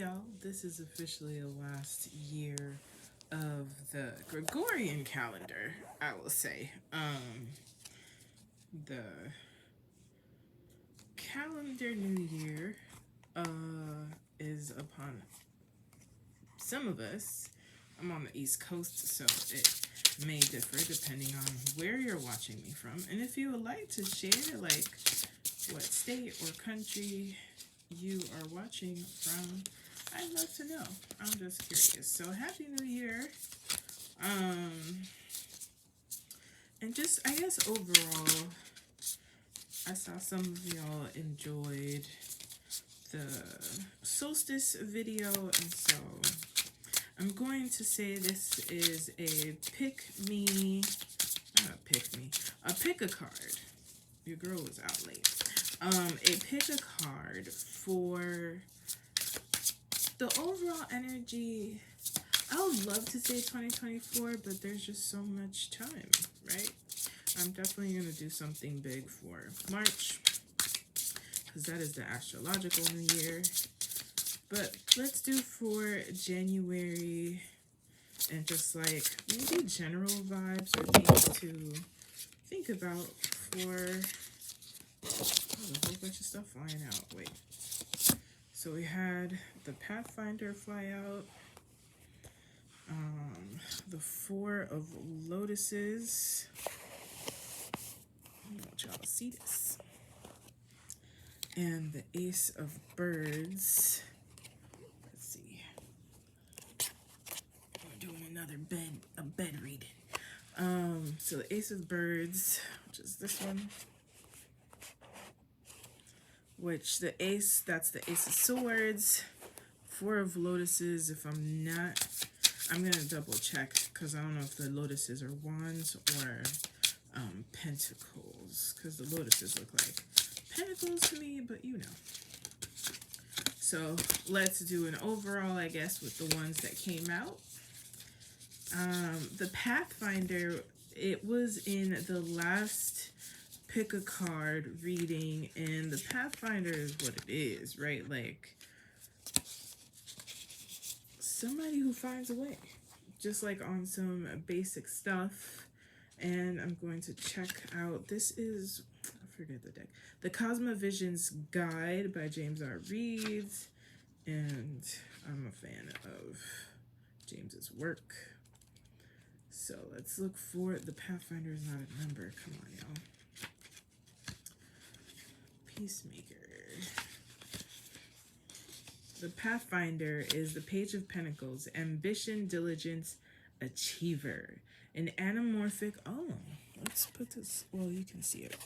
y'all. This is officially the last year of the Gregorian calendar, I will say. The calendar new year is upon some of us. I'm on the East Coast, so it may differ depending on where you're watching me from. And if you would like to share, like, what state or country you are watching from, I'd love to know. I'm just curious. So happy new year. And just, I guess, overall, I saw some of y'all enjoyed the solstice video, and so I'm going to say this is a pick a card. Your girl was out late. A pick a card for the overall energy. I would love to say 2024, but there's just so much time, right? I'm definitely going to do something big for March, because that is the astrological new year. But let's do for January, and just like maybe general vibes or things to think about for... Oh, there's a whole bunch of stuff flying out. Wait. So we had the Pathfinder fly out. The Four of Lotuses. I want y'all to see this. And the Ace of Birds. Let's see. We're doing another bed reading. So the Ace of Birds, which is this one. Which the Ace, that's the Ace of Swords. Four of Lotuses, if I'm not, I'm gonna double check, because I don't know if the Lotuses are wands or pentacles, because the Lotuses look like pentacles to me, but you know. So let's do an overall, I guess, with the ones that came out. The Pathfinder, it was in the last pick a card reading, and the Pathfinder is what it is, right? Like, somebody who finds a way, just like on some basic stuff. And I'm going to check out, this is, I forget the deck, the Cosmovision's Guide by James R. Reeves, and I'm a fan of James's work. So let's look for, the Pathfinder is not a number, come on y'all. Peacemaker. The Pathfinder is the Page of Pentacles, ambition, diligence, achiever. An anamorphic, let's put this, well, you can see it.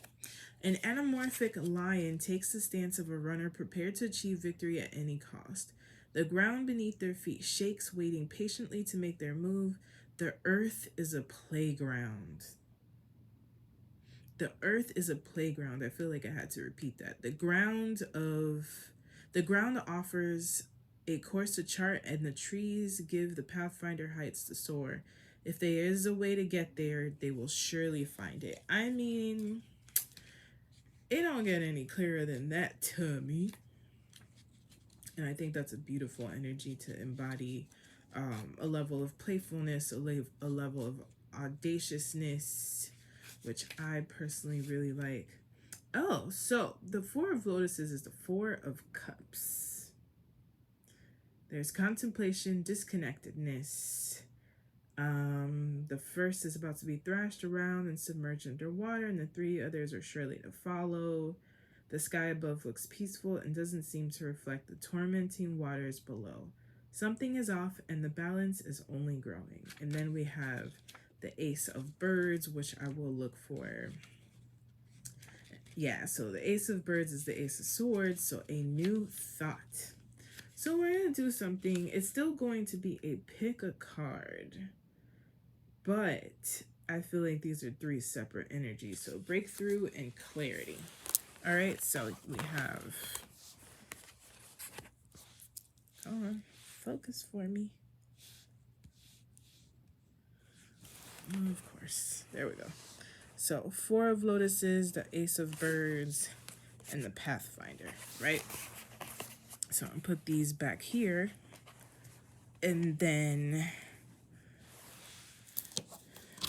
An anamorphic lion takes the stance of a runner prepared to achieve victory at any cost. The ground beneath their feet shakes, waiting patiently to make their move. The earth is a playground. The earth is a playground. I feel like I had to repeat that. The ground offers a course to chart, and the trees give the Pathfinder heights to soar. If there is a way to get there, they will surely find it. I mean, it don't get any clearer than that to me. And I think that's a beautiful energy to embody, a level of playfulness, a level of audaciousness, which I personally really like. Oh, so the Four of Lotuses is the Four of Cups. There's contemplation, disconnectedness. The first is about to be thrashed around and submerged underwater, and the three others are surely to follow. The sky above looks peaceful and doesn't seem to reflect the tormenting waters below. Something is off, and the balance is only growing. And then we have the Ace of Birds, which I will look for. Yeah, so the Ace of Birds is the Ace of Swords, so a new thought. So we're going to do something. It's still going to be a pick a card, but I feel like these are three separate energies. So breakthrough and clarity. All right, so we have, come on, focus for me. Oh, of course, there we go. So Four of Lotuses, the Ace of Birds, and the Pathfinder, right? So I'm gonna put these back here, and then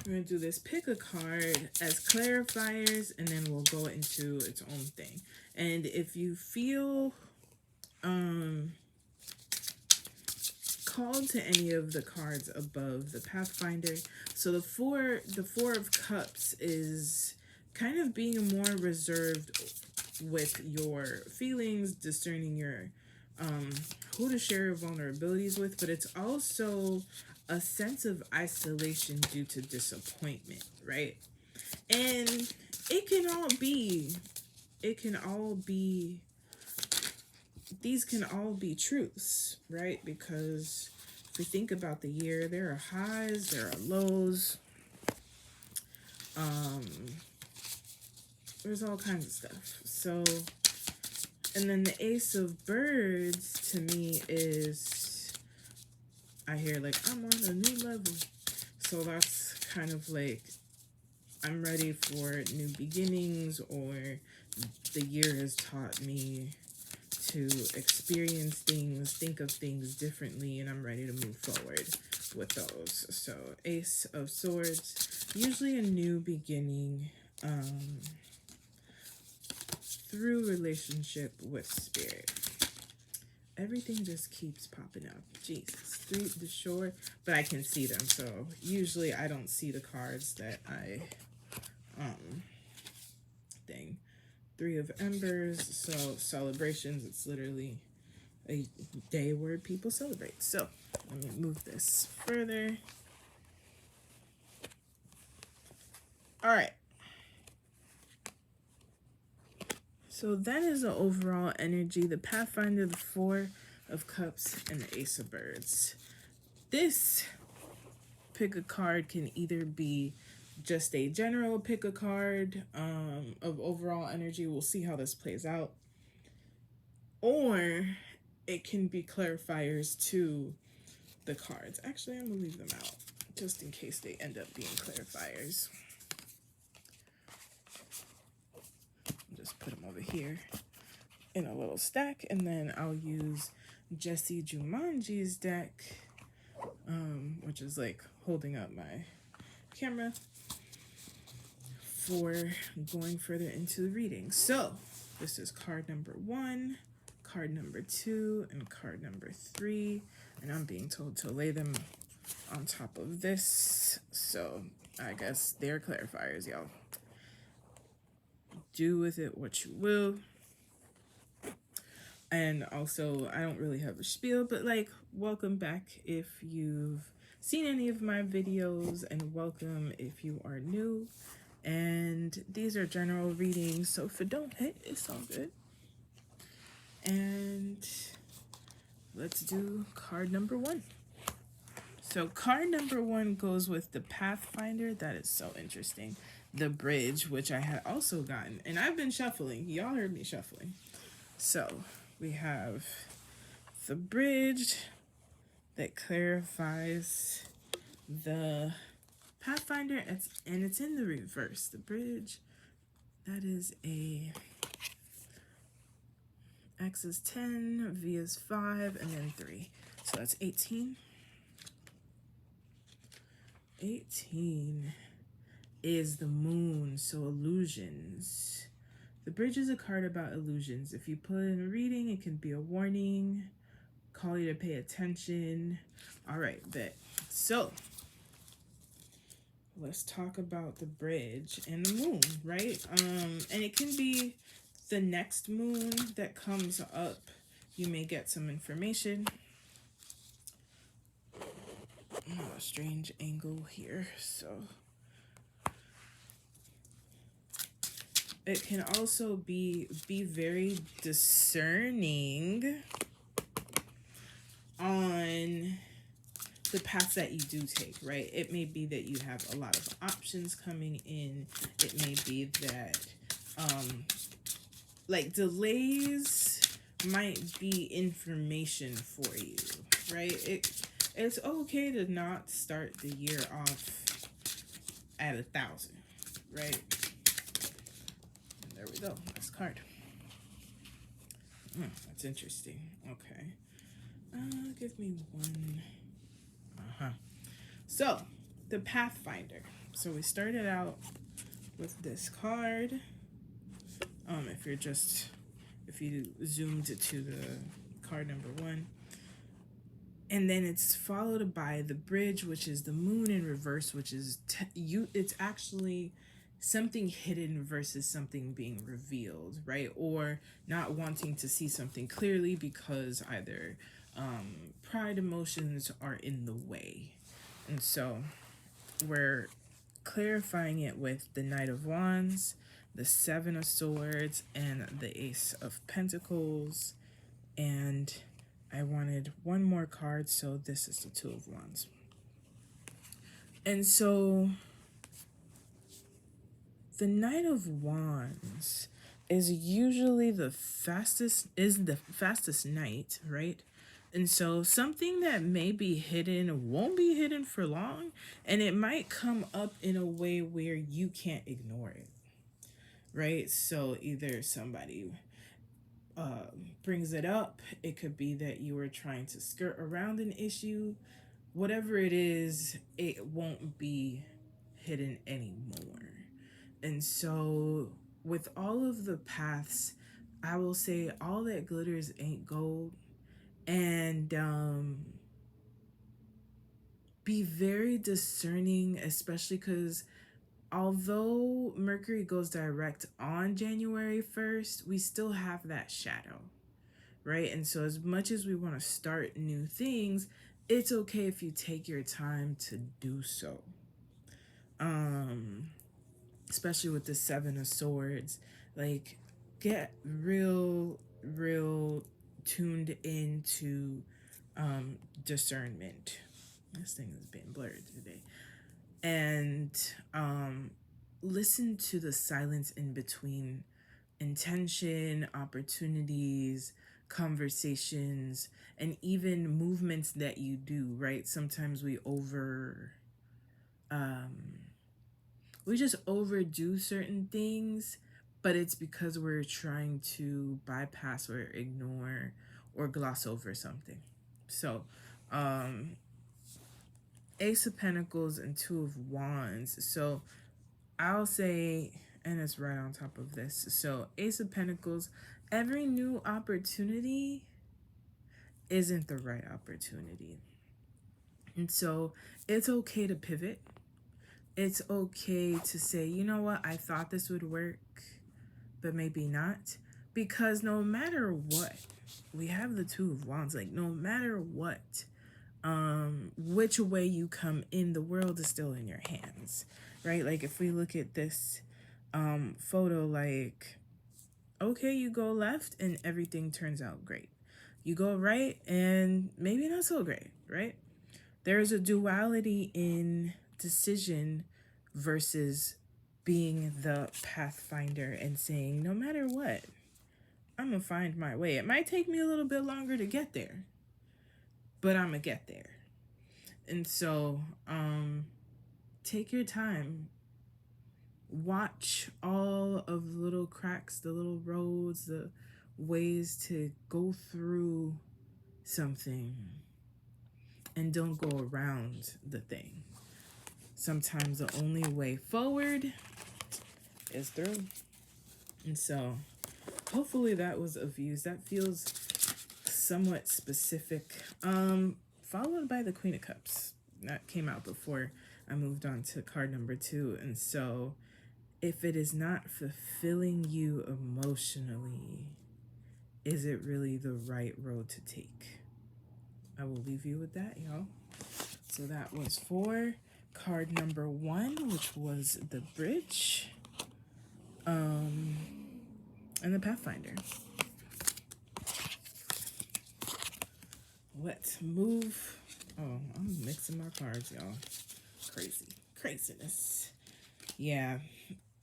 we're gonna do this pick a card as clarifiers, and then we'll go into its own thing. And if you feel called to any of the cards above the Pathfinder, so the four of Cups is kind of being more reserved with your feelings, discerning your who to share your vulnerabilities with, but it's also a sense of isolation due to disappointment, right? And it can all be these can all be truths, right? Because if we think about the year, there are highs, there are lows, there's all kinds of stuff. So, and then the Ace of Birds to me is, I hear like, I'm on a new level. So that's kind of like, I'm ready for new beginnings, or the year has taught me to experience things, think of things differently, and I'm ready to move forward with those. So Ace of Swords, usually a new beginning through relationship with spirit. Everything just keeps popping up. Jesus. The shore, but I can see them. So usually I don't see the cards that I thing. Three of Embers, so celebrations, it's literally a day where people celebrate. So let me move this further. All right. So that is the overall energy, the Pathfinder, the Four of Cups, and the Ace of Birds. This pick a card can either be just a general pick a card of overall energy. We'll see how this plays out. Or it can be clarifiers to the cards. Actually, I'm going to leave them out just in case they end up being clarifiers. Just put them over here in a little stack, and then I'll use Jesse Jumanji's deck, which is like holding up my camera, for going further into the reading. So this is card number 1, card number 2, and card number 3, and I'm being told to lay them on top of this, so I guess they're clarifiers, y'all. Do with it what you will. And also, I don't really have a spiel, but like, welcome back if you've seen any of my videos, and welcome if you are new. And these are general readings, so if it don't hit, it's all good. And let's do card number 1. So card number 1 goes with the Pathfinder. That is so interesting. The Bridge, which I had also gotten, and I've been shuffling. Y'all heard me shuffling. So we have the Bridge that clarifies the Pathfinder, and it's in the reverse. The Bridge, that is a X is 10, V is 5, and then 3. So that's 18. 18 is the Moon, so illusions. The Bridge is a card about illusions. If you put in a reading, it can be a warning, call you to pay attention. All right, bet. So let's talk about the Bridge and the Moon, right? And it can be the next moon that comes up. You may get some information. Oh, a strange angle here. So it can also be very discerning on the path that you do take, right? It may be that you have a lot of options coming in. It may be that like delays might be information for you, right? It's okay to not start the year off at 1,000, right? And there we go. Next card. That's interesting. Okay. Give me one. Uh-huh. So, the Pathfinder. So we started out with this card. If you zoomed to the card number 1. And then it's followed by the bridge, which is the moon in reverse, which is it's actually something hidden versus something being revealed, right? Or not wanting to see something clearly because either pride emotions are in the way. And so we're clarifying it with the Knight of Wands, the Seven of Swords, and the Ace of Pentacles. And I wanted one more card, so this is the Two of Wands. And so the Knight of Wands is usually the fastest knight, right? And so something that may be hidden won't be hidden for long, and it might come up in a way where you can't ignore it, right? So either somebody brings it up, it could be that you were trying to skirt around an issue. Whatever it is, it won't be hidden anymore. And so with all of the paths, I will say all that glitters ain't gold. And be very discerning, especially because although Mercury goes direct on January 1st, we still have that shadow, right? And so as much as we want to start new things, it's okay if you take your time to do so. Especially with the Seven of Swords, like get real tuned into discernment. This thing is being blurred today. And listen to the silence in between intention, opportunities, conversations, and even movements that you do, right? Sometimes we just overdo certain things, but it's because we're trying to bypass or ignore or gloss over something. So, Ace of Pentacles and Two of Wands. So I'll say, and it's right on top of this. So Ace of Pentacles, every new opportunity isn't the right opportunity. And so it's okay to pivot. It's okay to say, you know what, I thought this would work, but maybe not. Because no matter what, we have the Two of Wands. Like, no matter what, which way you come in, the world is still in your hands, right? Like, if we look at this photo, like, okay, you go left and everything turns out great. You go right and maybe not so great, right? There's a duality in decision versus being the pathfinder and saying, no matter what, I'm gonna find my way. It might take me a little bit longer to get there, but I'm gonna get there. And so take your time. Watch all of the little cracks, the little roads, the ways to go through something, and don't go around the thing. Sometimes the only way forward is through. And so hopefully that was of use. That feels somewhat specific. Followed by the Queen of Cups. That came out before I moved on to card number 2. And so if it is not fulfilling you emotionally, is it really the right road to take? I will leave you with that, y'all. So that was for card number 1, which was the bridge, and the Pathfinder. Let's move. Oh, I'm mixing my cards, y'all. Craziness. Yeah.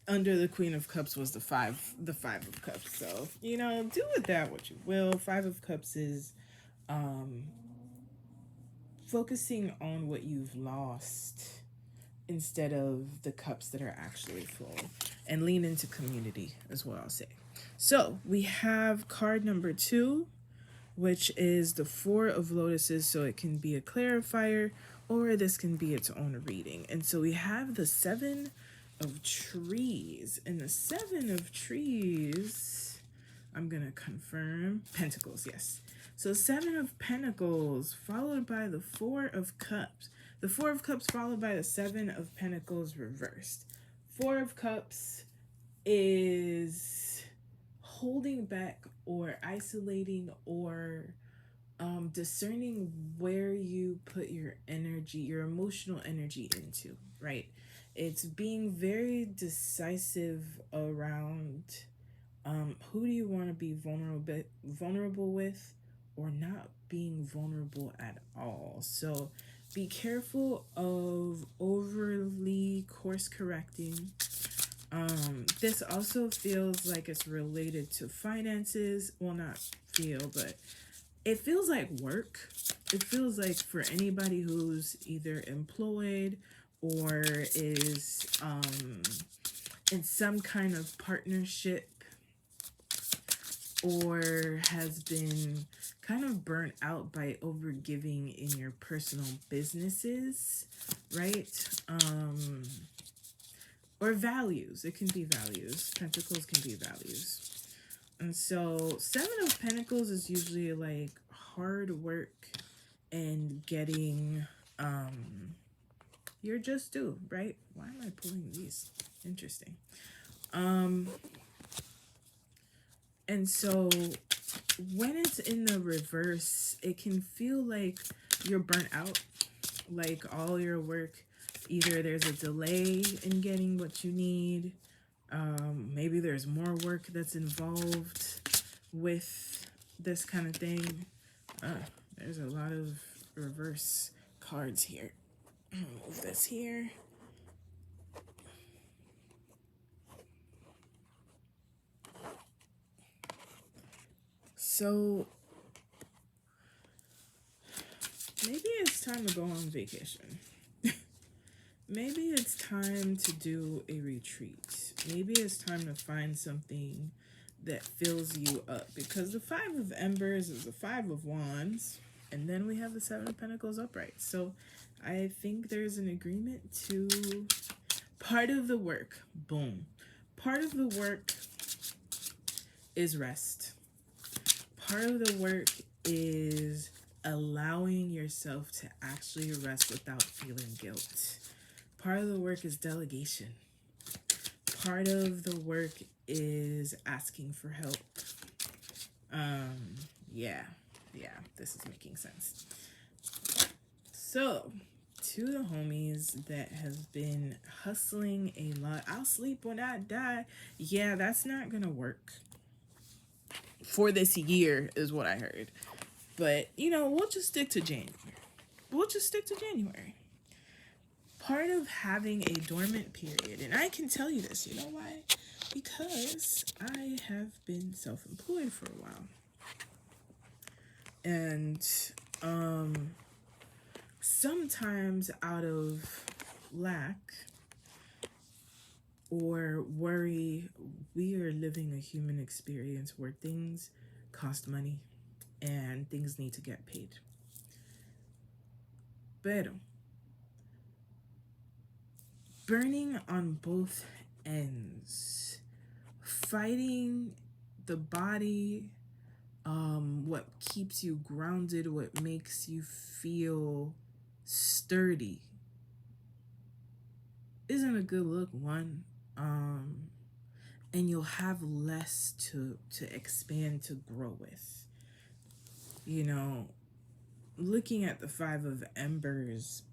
Under the Queen of Cups was the five of Cups. So, do with that what you will. 5 of Cups is focusing on what you've lost instead of the cups that are actually full, and lean into community is what I'll say. So we have card number 2, which is the Four of Lotuses. So it can be a clarifier or this can be its own reading. And so we have the Seven of Trees. And the Seven of Trees, I'm going to confirm. Pentacles, yes. So Seven of Pentacles followed by the Four of Cups. The Four of Cups followed by the Seven of Pentacles reversed. Four of Cups is holding back or isolating or discerning where you put your energy, your emotional energy into, right? It's being very decisive around who do you want to be vulnerable with or not being vulnerable at all. So be careful of overly course correcting. This also feels like it's related to finances. Well, not feel, but it feels like work. It feels like for anybody who's either employed or is in some kind of partnership or has been kind of burnt out by overgiving in your personal businesses, right? Or values. It can be values. Pentacles can be values. And so Seven of Pentacles is usually like hard work and getting your just due, right? Why am I pulling these? Interesting. And so when it's in the reverse, it can feel like you're burnt out, like all your work, either there's a delay in getting what you need, maybe there's more work that's involved with this kind of thing. There's a lot of reverse cards here. Move this here. So maybe it's time to go on vacation. Maybe it's time to do a retreat. Maybe it's time to find something that fills you up, because the Five of Embers is the Five of Wands, and then we have the Seven of Pentacles upright. So I think there's an agreement to part of the work. Boom. Part of the work is rest. Part of the work is allowing yourself to actually rest without feeling guilt. Part of the work is delegation. Part of the work is asking for help. Yeah, this is making sense. So, to the homies that have been hustling a lot, I'll sleep when I die. Yeah, that's not gonna work for this year, is what I heard. But, we'll just stick to January. Part of having a dormant period, and I can tell you this, you know why? Because I have been self-employed for a while. And sometimes out of lack or worry, we are living a human experience where things cost money and things need to get paid. Pero burning on both ends, fighting the body, what keeps you grounded, what makes you feel sturdy, isn't a good look, one. And you'll have less to expand, to grow with. Looking at the Five of Embers,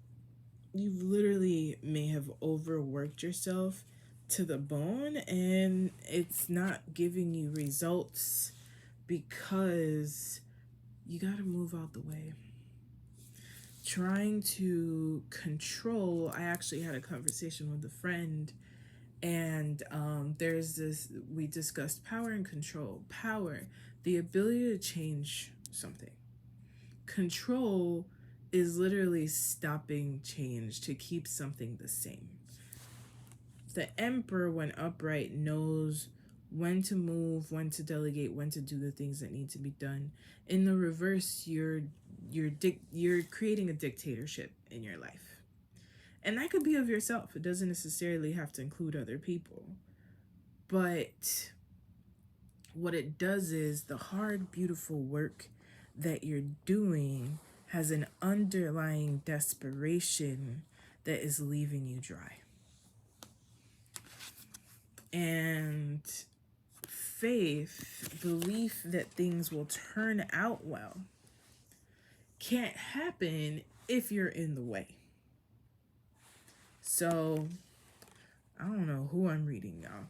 you literally may have overworked yourself to the bone and it's not giving you results because you got to move out the way. Trying to control, I actually had a conversation with a friend, and there's this, we discussed power and control. Power, the ability to change something. Control is literally stopping change to keep something the same. The Emperor, when upright, knows when to move, when to delegate, when to do the things that need to be done. In the reverse, you're creating a dictatorship in your life. And that could be of yourself. It doesn't necessarily have to include other people. But what it does is the hard, beautiful work that you're doing has an underlying desperation that is leaving you dry. And faith, belief that things will turn out well, can't happen if you're in the way. So, I don't know who I'm reading, y'all.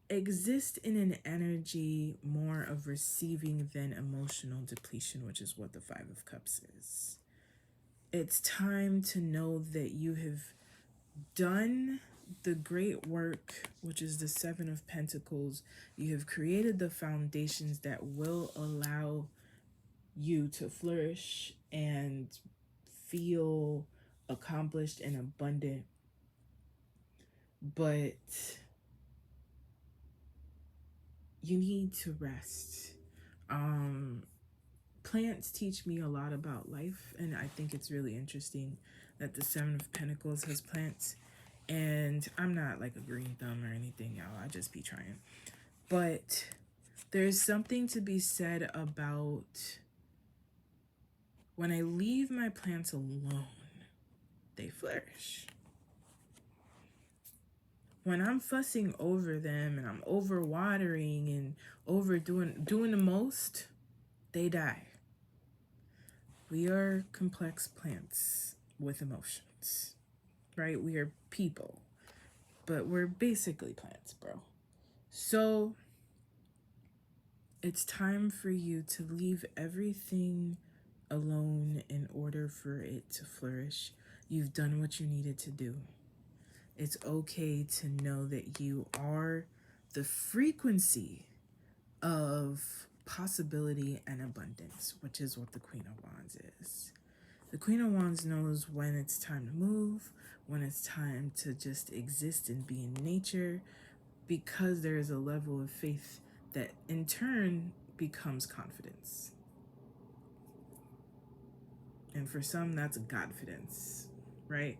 Exist in an energy more of receiving than emotional depletion, which is what the Five of Cups is. It's time to know that you have done the great work, which is the Seven of Pentacles. You have created the foundations that will allow you to flourish and feel accomplished and abundant. But you need to rest. Plants teach me a lot about life, and I think it's really interesting that the Seven of Pentacles has plants. And I'm not like a green thumb or anything, y'all. I just be trying. But there's something to be said about when I leave my plants alone, they flourish. When I'm fussing over them and I'm overwatering and doing the most, they die. We are complex plants with emotions, right? We are people, but we're basically plants, bro. So it's time for you to leave everything alone in order for it to flourish. You've done what you needed to do. It's okay to know that you are the frequency of possibility and abundance, which is what the Queen of Wands is. The Queen of Wands knows when it's time to move, when it's time to just exist and be in nature, because there is a level of faith that in turn becomes confidence. And for some, that's Godfidence, right?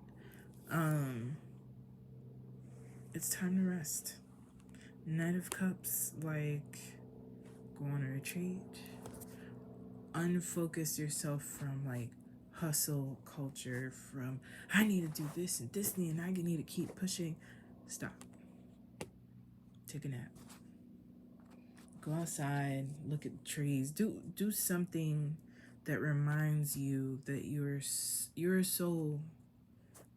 It's time to rest. Knight of Cups, like, go on a retreat. Unfocus yourself from like hustle culture, from I need to do this and this and I need to keep pushing. Stop. Take a nap. Go outside, look at the trees. Do something that reminds you that you're a soul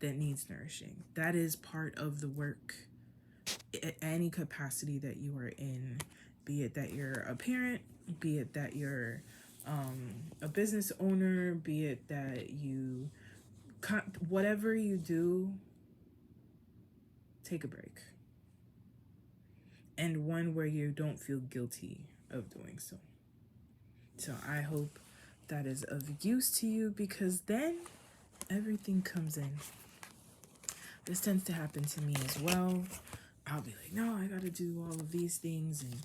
that needs nourishing. That is part of the work at any capacity that you are in, be it that you're a parent, be it that you're a business owner, be it that you, whatever you do, take a break. And one where you don't feel guilty of doing so. So I hope that is of use to you, because then everything comes in. This tends to happen to me as well. I'll be like, no, I gotta do all of these things and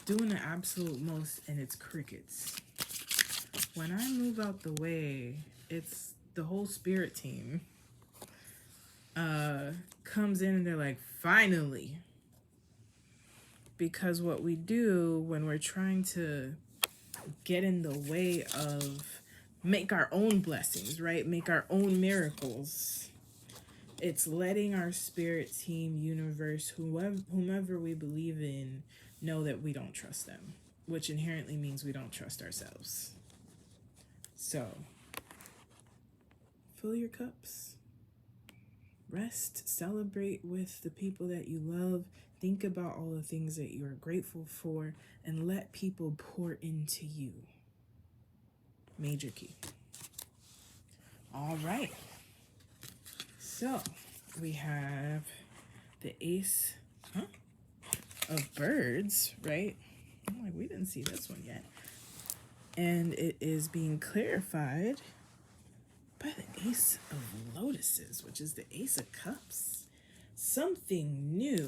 doing the absolute most, and it's crickets. When I move out the way, it's the whole spirit team comes in and they're like, finally. Because what we do when we're trying to get in the way of make our own blessings, right? Make our own miracles. It's letting our spirit team, universe, whomever we believe in, know that we don't trust them, which inherently means we don't trust ourselves. So, fill your cups. Rest, celebrate with the people that you love. Think about all the things that you are grateful for, and let people pour into you. Major key. All right. So, we have the Ace of Birds, right? I'm like, we didn't see this one yet. And it is being clarified by the Ace of Lotuses, which is the Ace of Cups. something new.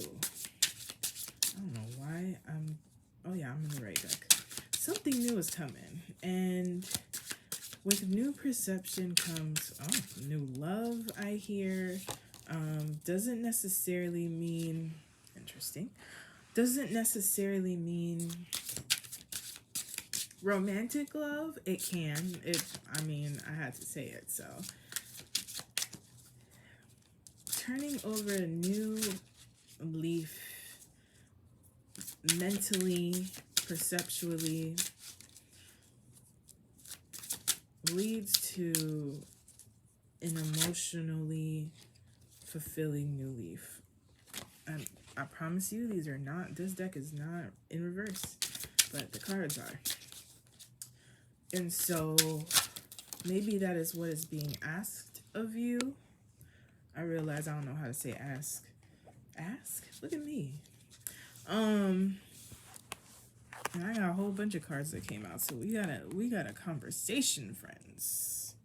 I don't know why oh yeah, I'm in the right deck. Something new is coming, and with new perception comes new love, I hear. Doesn't necessarily mean interesting. Doesn't necessarily mean romantic love. It can. I mean, I had to say it, so turning over a new leaf mentally, perceptually, leads to an emotionally fulfilling new leaf. And I promise you, this deck is not in reverse, but the cards are. And so maybe that is what is being asked of you. I realize I don't know how to say ask. Ask? Look at me. And I got a whole bunch of cards that came out, so we got a conversation, friends.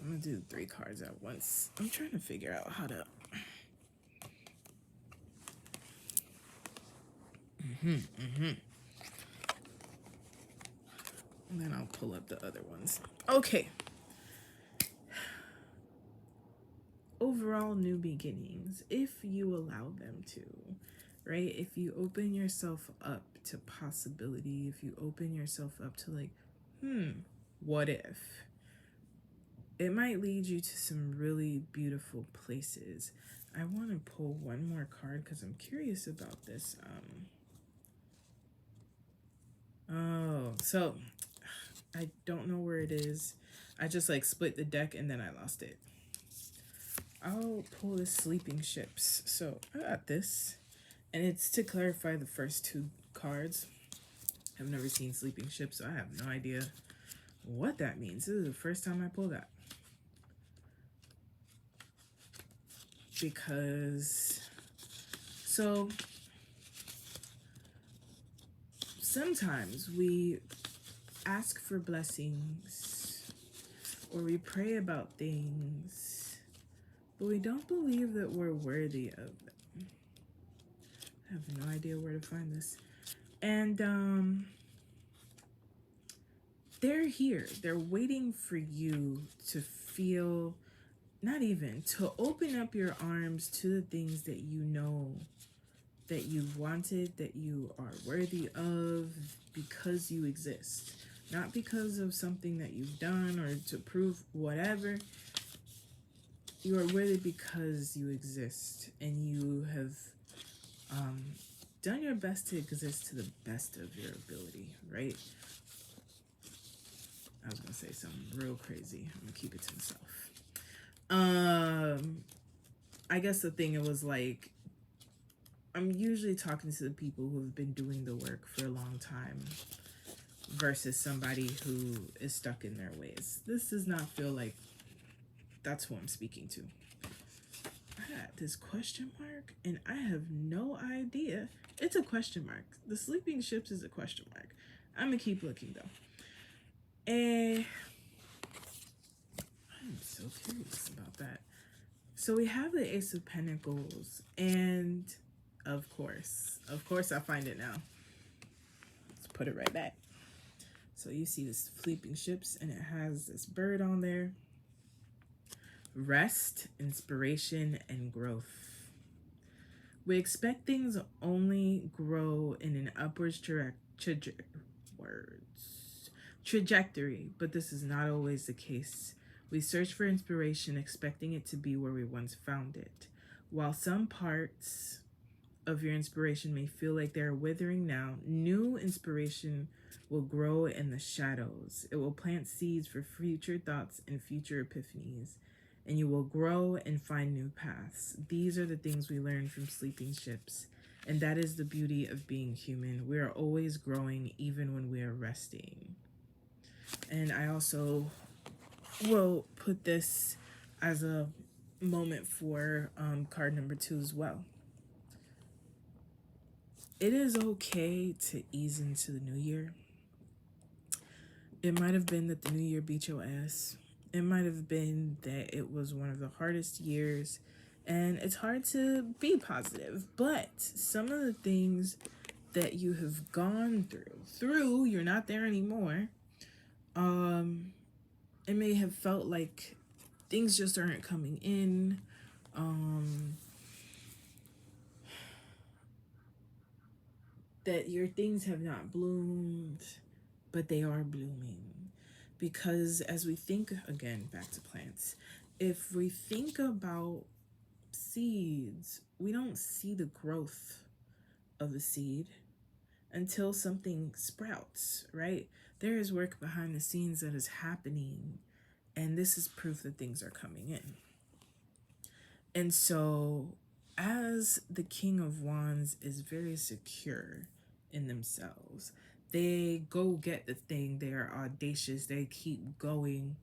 I'm gonna do 3 cards at once. I'm trying to figure out how to. And then I'll pull up the other ones. Okay. Overall new beginnings, if you allow them to, right? If you open yourself up to possibility, if you open yourself up to like, what if? It might lead you to some really beautiful places. I want to pull one more card because I'm curious about this. So I don't know where it is. I just like split the deck and then I lost it. I'll pull the sleeping ships. So I got this, and it's to clarify the first 2 cards. I've never seen sleeping ships, so I have no idea what that means. This is the first time I pull that. Because, so sometimes we ask for blessings or we pray about things, but we don't believe that we're worthy of them. I have no idea where to find this. And they're here. They're waiting for you to feel, not even, to open up your arms to the things that you know that you've wanted, that you are worthy of because you exist. Not because of something that you've done or to prove whatever. You are worthy because you exist and you have done your best to exist to the best of your ability, right? I was gonna say something real crazy. I'm gonna keep it to myself. I guess the thing, it was like, I'm usually talking to the people who have been doing the work for a long time versus somebody who is stuck in their ways. This does not feel like that's who I'm speaking to. I got this question mark and I have no idea. It's a question mark. The sleeping ships is a question mark. I'm gonna keep looking though. And I'm so curious about that. So we have the Ace of Pentacles, and of course I find it now. Let's put it right back. So you see this sleeping ships and it has this bird on there. Rest, inspiration, and growth. We expect things only grow in an upwards trajectory, but this is not always the case. We search for inspiration, expecting it to be where we once found it. While some parts of your inspiration may feel like they're withering now, new inspiration will grow in the shadows. It will plant seeds for future thoughts and future epiphanies, and you will grow and find new paths. These are the things we learn from sleeping ships, and that is the beauty of being human. We are always growing, even when we are resting. And I also will put this as a moment for card number 2 as well. It is okay to ease into the new year. It might have been that the new year beat your ass. It might have been that it was one of the hardest years And it's hard to be positive. But some of the things that you have gone through, you're not there anymore. It may have felt like things just aren't coming in. That your things have not bloomed, but they are blooming. Because as we think, again, back to plants, if we think about seeds, we don't see the growth of the seed until something sprouts, right? There is work behind the scenes that is happening, and this is proof that things are coming in. And so, as the King of Wands is very secure in themselves, they go get the thing, they are audacious, they keep going,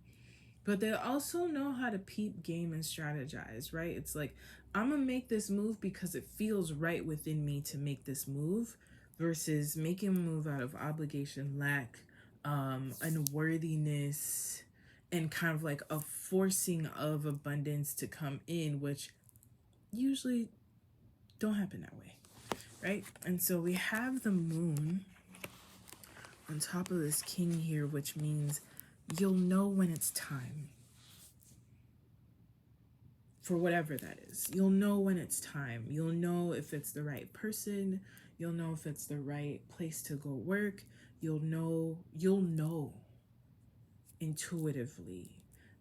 but they also know how to peep game and strategize, right? It's like, I'm gonna make this move because it feels right within me to make this move, versus making a move out of obligation, lack, unworthiness, and kind of like a forcing of abundance to come in, which usually don't happen that way, right? And so we have the moon on top of this king here, which means you'll know when it's time. For whatever that is, you'll know when it's time. You'll know if it's the right person. You'll know if it's the right place to go work. You'll know intuitively.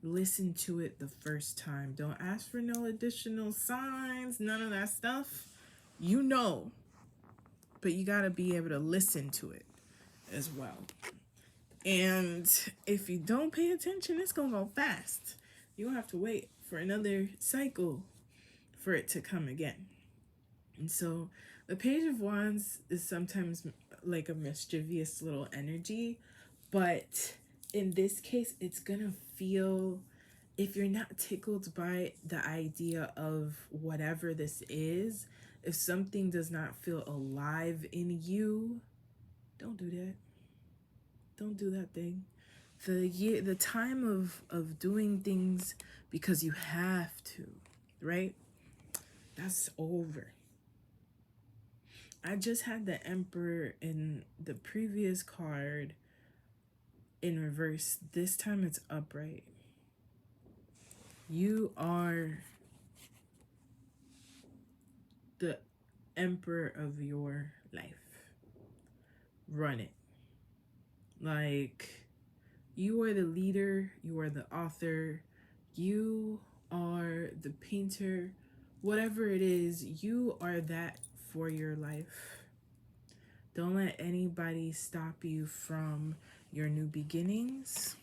Listen to it the first time. Don't ask for no additional signs, none of that stuff. You know, but you got to be able to listen to it as well. And if you don't pay attention, it's going to go fast. You'll have to wait for another cycle for it to come again. And so the Page of Wands is sometimes like a mischievous little energy, but in this case, it's gonna feel, if you're not tickled by the idea of whatever this is, if something does not feel alive in you, don't do that. Don't do that thing. The time of doing things because you have to, right? That's over. I just had the Emperor in the previous card in reverse. This time it's upright. You are the emperor of your life. Run it. Like, you are the leader, you are the author, you are the painter, whatever it is, you are that for your life. Don't let anybody stop you from your new beginnings,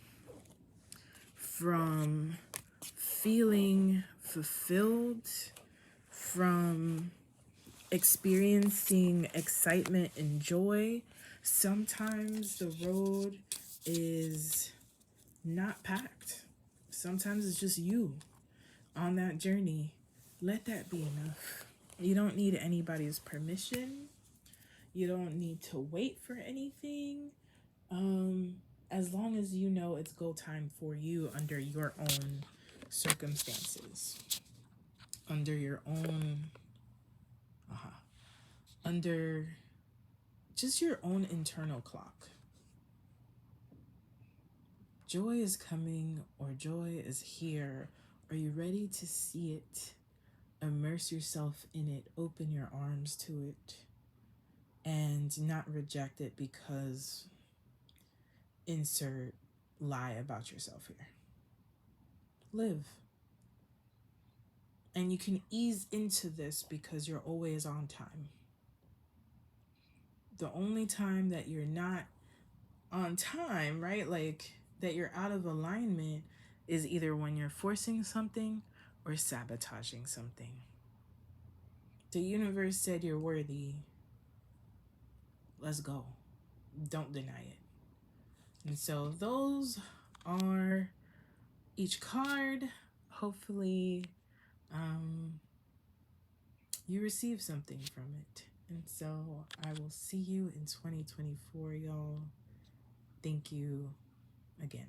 from feeling fulfilled, from experiencing excitement and joy. Sometimes the road is not packed. Sometimes it's just you on that journey. Let that be enough. You don't need anybody's permission. You don't need to wait for anything. As long as you know it's go time for you under your own circumstances, under your own, under just your own internal clock. Joy is coming, or joy is here. Are you ready to see it? Immerse yourself in it. Open your arms to it. And not reject it because insert lie about yourself here. Live. And you can ease into this because you're always on time. The only time that you're not on time, right? Like that you're out of alignment is either when you're forcing something or sabotaging something. The universe said you're worthy. Let's go. Don't deny it. And so those are each card. Hopefully you receive something from it. And so I will see you in 2024, y'all. Thank you again.